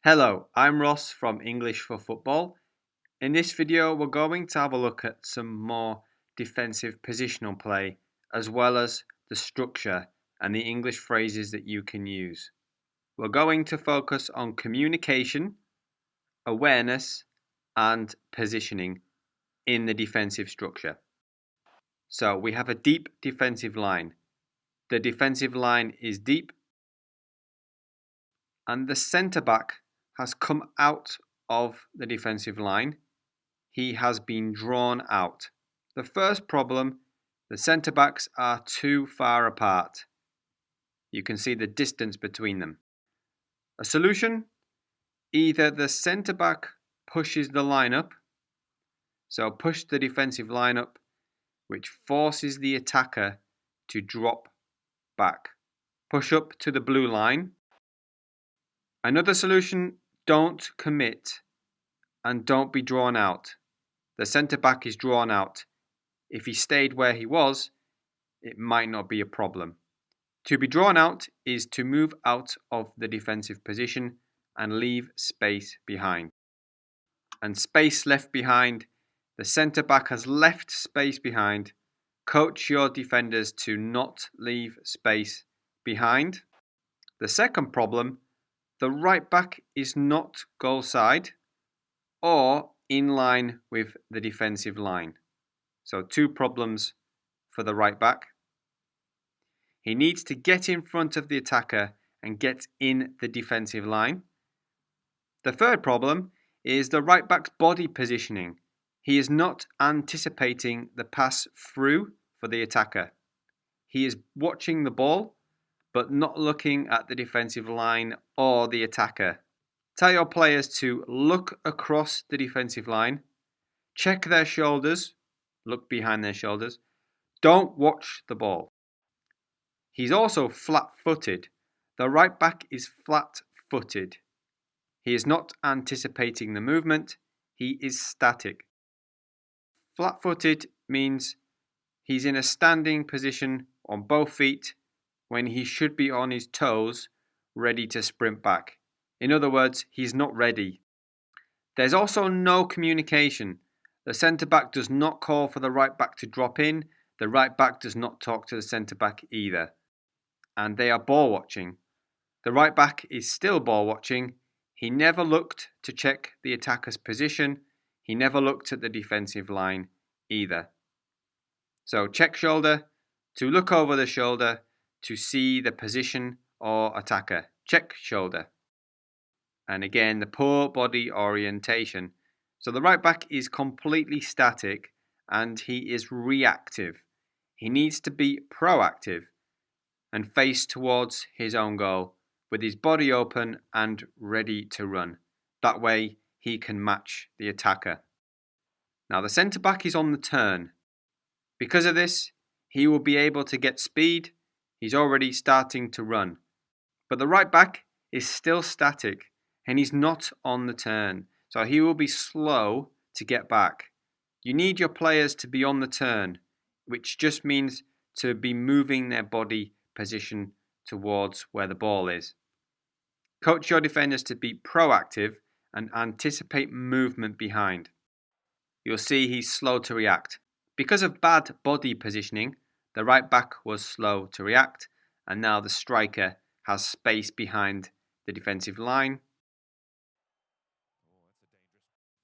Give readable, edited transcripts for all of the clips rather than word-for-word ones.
Hello, I'm Ross from English for Football. In this video, we're going to have a look at some more defensive positional play, as well as the structure and the English phrases that you can use. We're going to focus on communication, awareness, and positioning in the defensive structure. So we have a deep defensive line. The defensive line is deep, and the centre back has come out of the defensive line. He has been drawn out. The first problem, the centre backs are too far apart. You can see the distance between them. A solution, either the centre back pushes the line up, so push the defensive line up, which forces the attacker to drop back. Push up to the blue line. Another solution, don't commit and don't be drawn out. The centre back is drawn out. If he stayed where he was, it might not be a problem. To be drawn out is to move out of the defensive position and leave space behind. And space left behind, the centre back has left space behind. Coach your defenders to not leave space behind. The second problem, the right back is not goal side or in line with the defensive line. So two problems for the right back. He needs to get in front of the attacker and get in the defensive line. The third problem is the right back's body positioning. He is not anticipating the pass through for the attacker. He is watching the ball, but not looking at the defensive line or the attacker. Tell your players to look across the defensive line, check their shoulders, look behind their shoulders. Don't watch the ball. He's also flat-footed. The right back is flat-footed. He is not anticipating the movement. He is static. Flat-footed means he's in a standing position on both feet when he should be on his toes, ready to sprint back. In other words, he's not ready. There's also no communication. The centre-back does not call for the right back to drop in. The right back does not talk to the centre-back either. And they are ball watching. The right back is still ball watching. He never looked to check the attacker's position. He never looked at the defensive line either. So check shoulder, to look over the shoulder, to see the position or attacker. Check shoulder. And again, the poor body orientation. So the right back is completely static and he is reactive. He needs to be proactive and face towards his own goal with his body open and ready to run. That way he can match the attacker. Now the centre back is on the turn. Because of this, he will be able to get speed. He's already starting to run. But the right back is still static and he's not on the turn. So he will be slow to get back. You need your players to be on the turn, which just means to be moving their body position towards where the ball is. Coach your defenders to be proactive and anticipate movement behind. You'll see he's slow to react. Because of bad body positioning, the right back was slow to react, and now the striker has space behind the defensive line.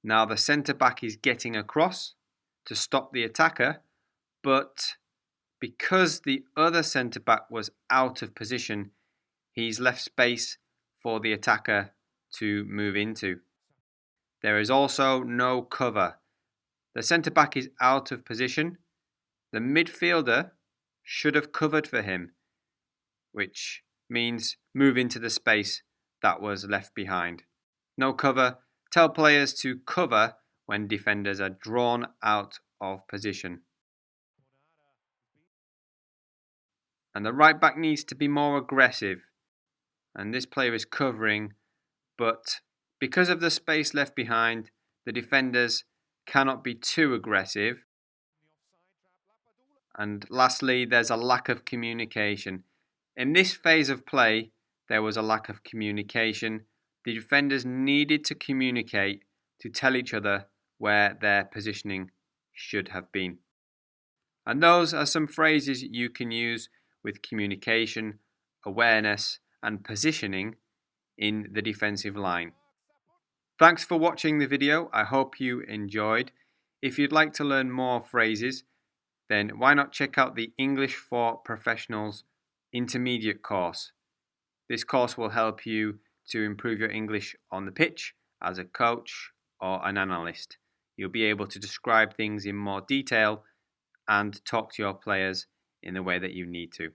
Now the centre back is getting across to stop the attacker, but because the other centre back was out of position, he's left space for the attacker to move into. There is also no cover. The centre back is out of position. The midfielder should have covered for him, which means move into the space that was left behind. No cover. Tell players to cover when defenders are drawn out of position. And the right back needs to be more aggressive. And this player is covering, but because of the space left behind, the defenders cannot be too aggressive. And lastly, there's a lack of communication. In this phase of play, there was a lack of communication the defenders needed to communicate to tell each other where their positioning should have been. And those are some phrases you can use with communication, awareness, and positioning in the defensive line. Thanks for watching the video. I hope you enjoyed. If you'd like to learn more phrases, then why not check out the English for Professionals Intermediate course. This course will help you to improve your English on the pitch as a coach or an analyst. You'll be able to describe things in more detail and talk to your players in the way that you need to.